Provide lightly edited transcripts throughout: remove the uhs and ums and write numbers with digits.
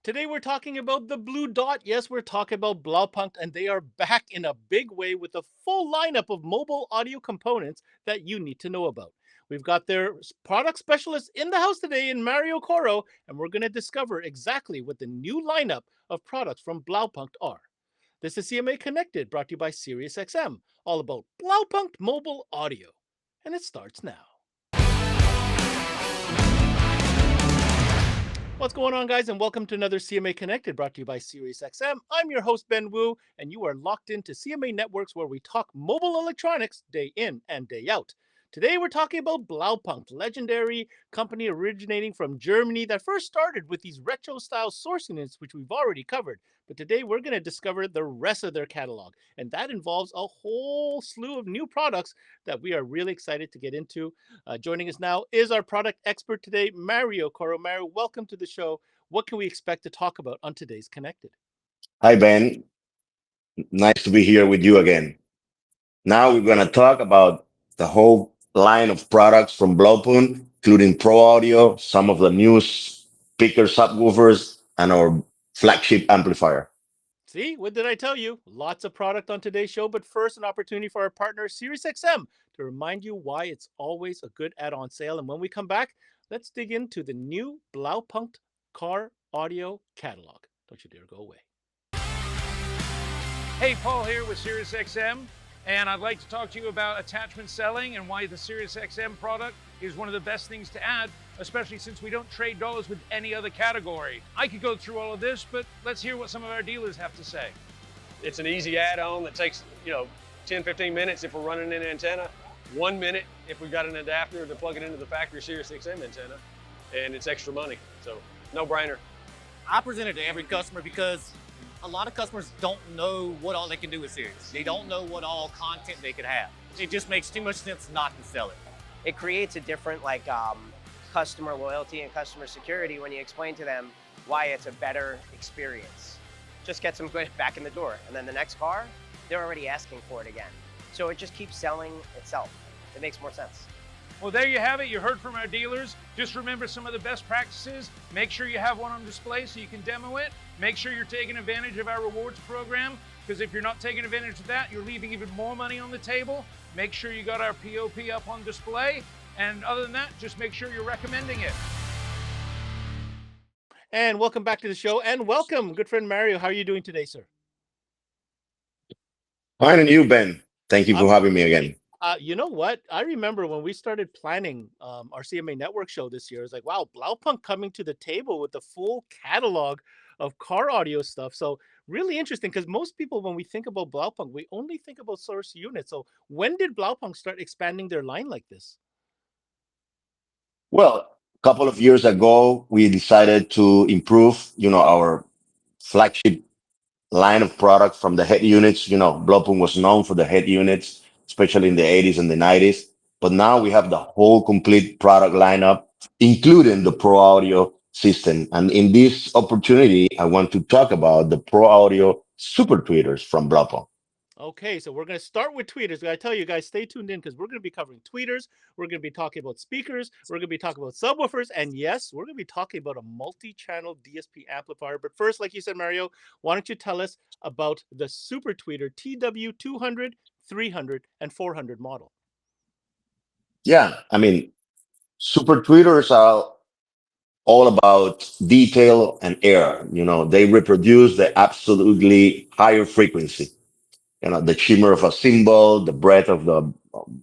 Today we're talking about the Blue Dot. Yes, we're talking about Blaupunkt, and they are back in a big way with a full lineup of mobile audio components that you need to know about. We've got their product specialist in the house today in Mario Corro, and we're going to discover exactly what the new lineup of products from Blaupunkt are. This is CMA Connected, brought to you by SiriusXM, all about Blaupunkt mobile audio. And it starts now. What's going on, guys, and welcome to another CMA Connected brought to you by SiriusXM. I'm your host, Ben Wu, and you are locked into CMA Networks where we talk mobile electronics day in and day out. Today, we're talking about Blaupunkt, legendary company originating from Germany that first started with these retro-style source units, which we've already covered. But today, we're going to discover the rest of their catalog, and that involves a whole slew of new products that we are really excited to get into. Joining us now is our product expert today, Mario Corro. Mario, welcome to the show. What can we expect to talk about on today's Connected? Hi, Ben. Nice to be here with you again. Now we're going to talk about the whole line of products from Blaupunkt, including Pro Audio, some of the new speaker subwoofers, and our flagship amplifier. See, what did I tell you? Lots of product on today's show, but first, an opportunity for our partner, SiriusXM, to remind you why it's always a good add on sale. And when we come back, let's dig into the new Blaupunkt car audio catalog. Don't you dare go away. Hey, Paul here with SiriusXM, and I'd like to talk to you about attachment selling and why the SiriusXM product is one of the best things to add, especially since we don't trade dollars with any other category. I could go through all of this, but let's hear what some of our dealers have to say. It's an easy add-on that takes, 10, 15 minutes if we're running an antenna, 1 minute if we've got an adapter to plug it into the factory SiriusXM antenna, and it's extra money, so no brainer. I present it to every customer because a lot of customers don't know what all they can do with Sirius. They don't know what all content they could have. It just makes too much sense not to sell it. It creates a different customer loyalty and customer security when you explain to them why it's a better experience. Just gets them back in the door, and then the next car, they're already asking for it again. So it just keeps selling itself. It makes more sense. Well, there you have it. You heard from our dealers. Just remember some of the best practices. Make sure you have one on display so you can demo it. Make sure you're taking advantage of our rewards program, because if you're not taking advantage of that, you're leaving even more money on the table. Make sure you got our POP up on display. And other than that, just make sure you're recommending it. And welcome back to the show, and welcome, good friend Mario. How are you doing today, sir? Fine, and you, Ben. Thank you I'm for having me again. You know what? I remember when we started planning our CMA Network show this year. It's like, wow, Blaupunkt coming to the table with the full catalog of car audio stuff. So really interesting, because most people, when we think about Blaupunkt, we only think about source units. So when did Blaupunkt start expanding their line like this? Well, a couple of years ago, we decided to improve, our flagship line of product from the head units. Blopun was known for the head units, especially in the 80s and the 90s. But now we have the whole complete product lineup, including the Pro Audio system. And in this opportunity, I want to talk about the Pro Audio Super Tweeters from Blopun. Okay, so we're going to start with tweeters. I tell you guys, stay tuned in because we're going to be covering tweeters. We're going to be talking about speakers. We're going to be talking about subwoofers. And yes, we're going to be talking about a multi channel DSP amplifier. But first, like you said, Mario, why don't you tell us about the Super Tweeter TW200, 300, and 400 model? Yeah, I mean, Super Tweeters are all about detail and air. They reproduce the absolutely higher frequency. The shimmer of a cymbal, the breath of the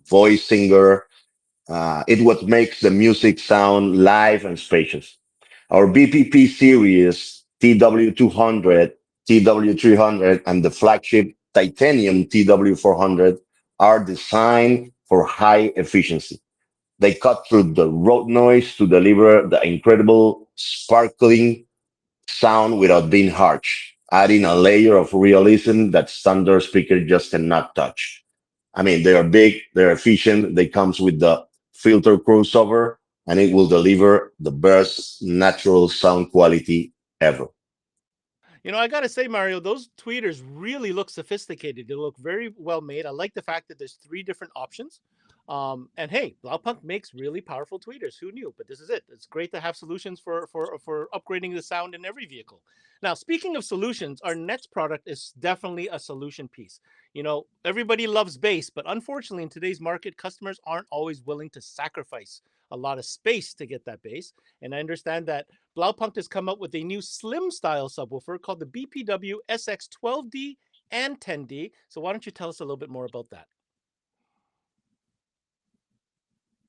voice singer. It what makes the music sound live and spacious. Our BPP series, TW200, TW300, and the flagship titanium TW400 are designed for high efficiency. They cut through the road noise to deliver the incredible sparkling sound without being harsh, adding a layer of realism that standard speaker just cannot touch. I mean, they are big, they're efficient, they comes with the filter crossover, and it will deliver the best natural sound quality ever. I got to say, Mario, those tweeters really look sophisticated. They look very well made. I like the fact that there's three different options. And hey, Blaupunkt makes really powerful tweeters. Who knew? But this is it. It's great to have solutions for upgrading the sound in every vehicle. Now, speaking of solutions, our next product is definitely a solution piece. You know, everybody loves bass, but unfortunately, in today's market, customers aren't always willing to sacrifice a lot of space to get that bass. And I understand that Blaupunkt has come up with a new slim style subwoofer called the BPW SX12D and 10D. So why don't you tell us a little bit more about that?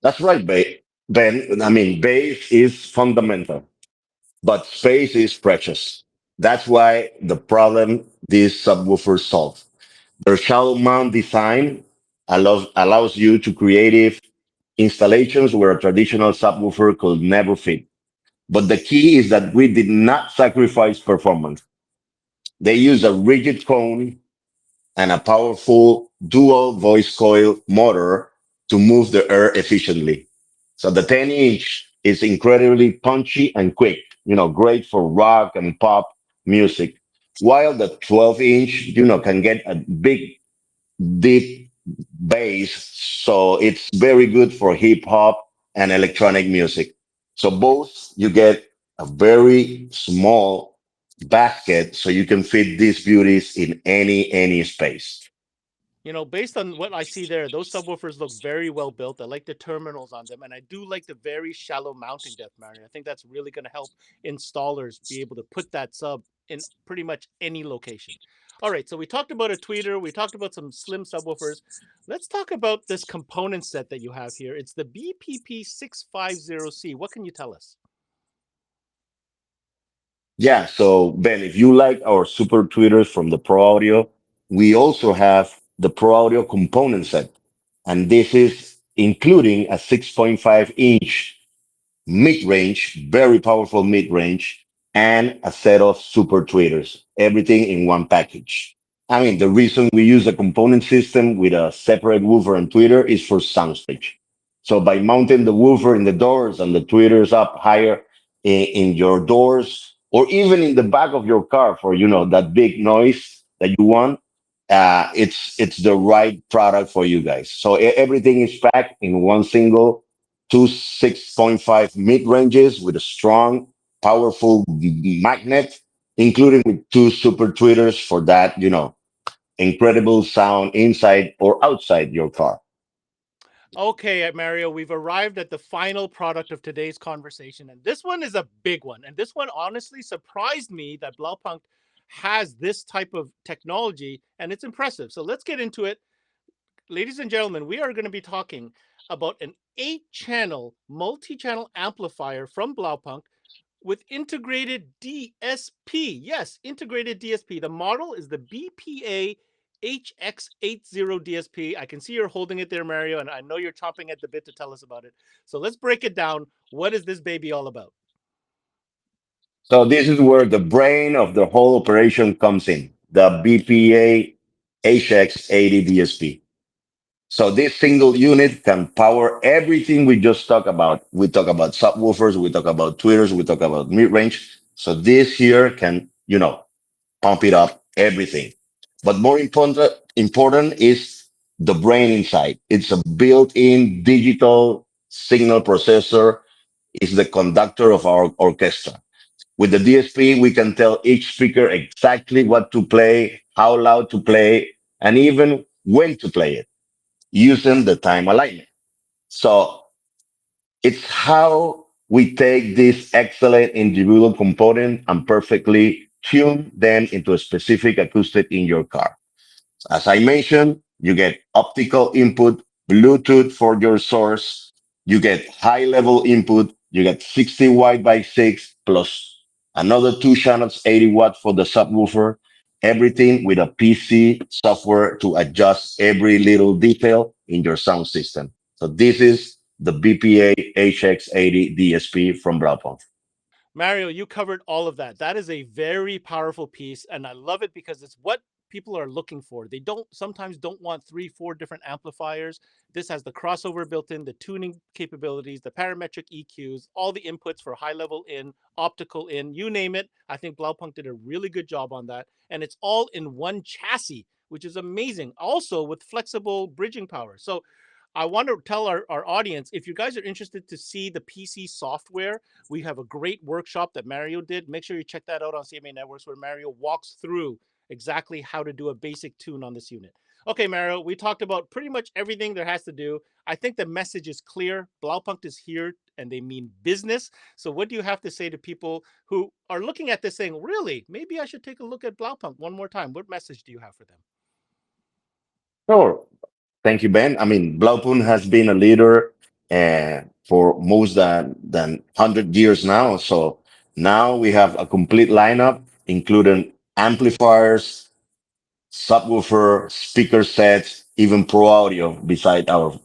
That's right, Ben. I mean, base is fundamental, but space is precious. That's why the problem these subwoofers solve. Their shallow mount design allows you to creative installations where a traditional subwoofer could never fit. But the key is that we did not sacrifice performance. They use a rigid cone and a powerful dual voice coil motor to move the air efficiently. So the 10-inch is incredibly punchy and quick, great for rock and pop music, while the 12-inch, can get a big, deep bass. So it's very good for hip hop and electronic music. So both you get a very small basket so you can fit these beauties in any space. You know, based on what I see there, those subwoofers look very well built. I like the terminals on them, and I do like the very shallow mounting depth, Mario. I think that's really going to help installers be able to put that sub in pretty much any location. All right, so we talked about a tweeter, we talked about some slim subwoofers. Let's talk about this component set that you have here. It's the BPP650C. What can you tell us? Yeah, so Ben, if you like our super tweeters from the Pro Audio, we also have the Pro Audio component set. And this is including a 6.5-inch mid-range, very powerful mid-range, and a set of super tweeters, everything in one package. I mean, the reason we use a component system with a separate woofer and tweeter is for soundstage. So by mounting the woofer in the doors and the tweeters up higher in your doors, or even in the back of your car for, that big noise that you want, it's the right product for you guys. So everything is packed in one single two 6.5 mid ranges with a strong, powerful magnet, including with two super tweeters for that, incredible sound inside or outside your car. Okay, Mario, we've arrived at the final product of today's conversation, and this one is a big one. And this one honestly surprised me that Blaupunkt has this type of technology, and it's impressive. So let's get into it. Ladies and gentlemen, we are going to be talking about an 8-channel multi-channel amplifier from Blaupunkt with integrated DSP. Yes, integrated DSP. The model is the BPA HX80 DSP. I can see you're holding it there, Mario, and I know you're chomping at the bit to tell us about it. So let's break it down. What is this baby all about? So this is where the brain of the whole operation comes in, the BPA HX80 DSP. So this single unit can power everything we just talked about. We talk about subwoofers, we talk about tweeters, we talk about mid-range. So this here can, pump it up, everything. But more important is the brain inside. It's a built-in digital signal processor. It's the conductor of our orchestra. With the DSP, we can tell each speaker exactly what to play, how loud to play, and even when to play it using the time alignment. So it's how we take this excellent individual component and perfectly tune them into a specific acoustic in your car. As I mentioned, you get optical input, Bluetooth for your source, you get high level input, you get 60 watt by 6 plus another two channels, 80 watt for the subwoofer, everything with a PC software to adjust every little detail in your sound system. So this is the BPA HX80 DSP from Blaupunkt. Mario, you covered all of that. That is a very powerful piece, and I love it because it's what people are looking for. They don't sometimes don't want three, four different amplifiers. This has the crossover built in, the tuning capabilities, the parametric EQs, all the inputs for high level in, optical in, you name it. I think Blaupunkt did a really good job on that, and it's all in one chassis, which is amazing. Also with flexible bridging power. So I want to tell our audience, if you guys are interested to see the PC software, we have a great workshop that Mario did. Make sure you check that out on CMA Networks, where Mario walks through exactly how to do a basic tune on this unit. Okay, Mario, we talked about pretty much everything there has to do. I think the message is clear. Blaupunkt is here and they mean business. So what do you have to say to people who are looking at this saying, really, maybe I should take a look at Blaupunkt one more time? What message do you have for them? Sure. Thank you, Ben. I mean, Blaupunkt has been a leader for most than 100 years now. So now we have a complete lineup, including amplifiers, subwoofer, speaker sets, even pro audio beside our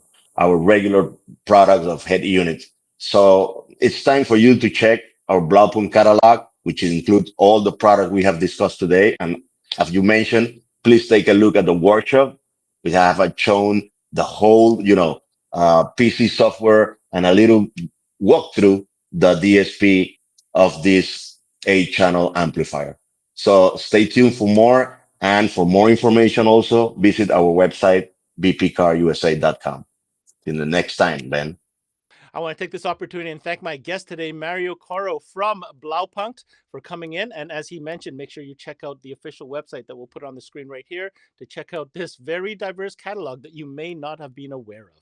regular products of head units. So it's time for you to check our Blaupunkt catalog, which includes all the products we have discussed today. And as you mentioned, please take a look at the workshop. We have shown the whole, PC software and a little walkthrough the DSP of this 8 channel amplifier. So stay tuned for more. And for more information, also visit our website, bpcarusa.com. Till the next time, Ben. I want to take this opportunity and thank my guest today, Mario Corro from Blaupunkt, for coming in. And as he mentioned, make sure you check out the official website that we'll put on the screen right here to check out this very diverse catalog that you may not have been aware of.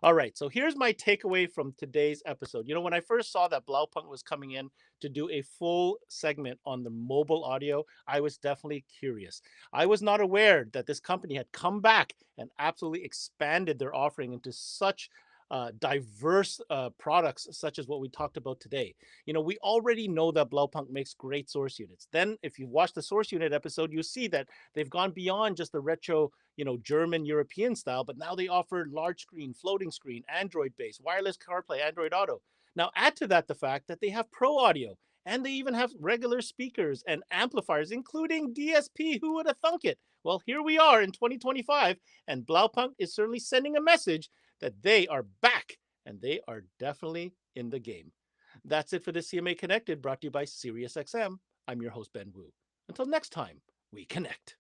All right, so here's my takeaway from today's episode. You know, when I first saw that Blaupunkt was coming in to do a full segment on the mobile audio, I was definitely curious. I was not aware that this company had come back and absolutely expanded their offering into such diverse products, such as what we talked about today. You know, we already know that Blaupunkt makes great source units. Then, if you watch the source unit episode, you see that they've gone beyond just the retro, German European style, but now they offer large screen, floating screen, Android based, wireless CarPlay, Android Auto. Now, add to that the fact that they have Pro Audio and they even have regular speakers and amplifiers, including DSP. Who would have thunk it? Well, here we are in 2025, and Blaupunkt is certainly sending a message that they are back and they are definitely in the game. That's it for the CMA Connected, brought to you by SiriusXM. I'm your host, Ben Wu. Until next time, we connect.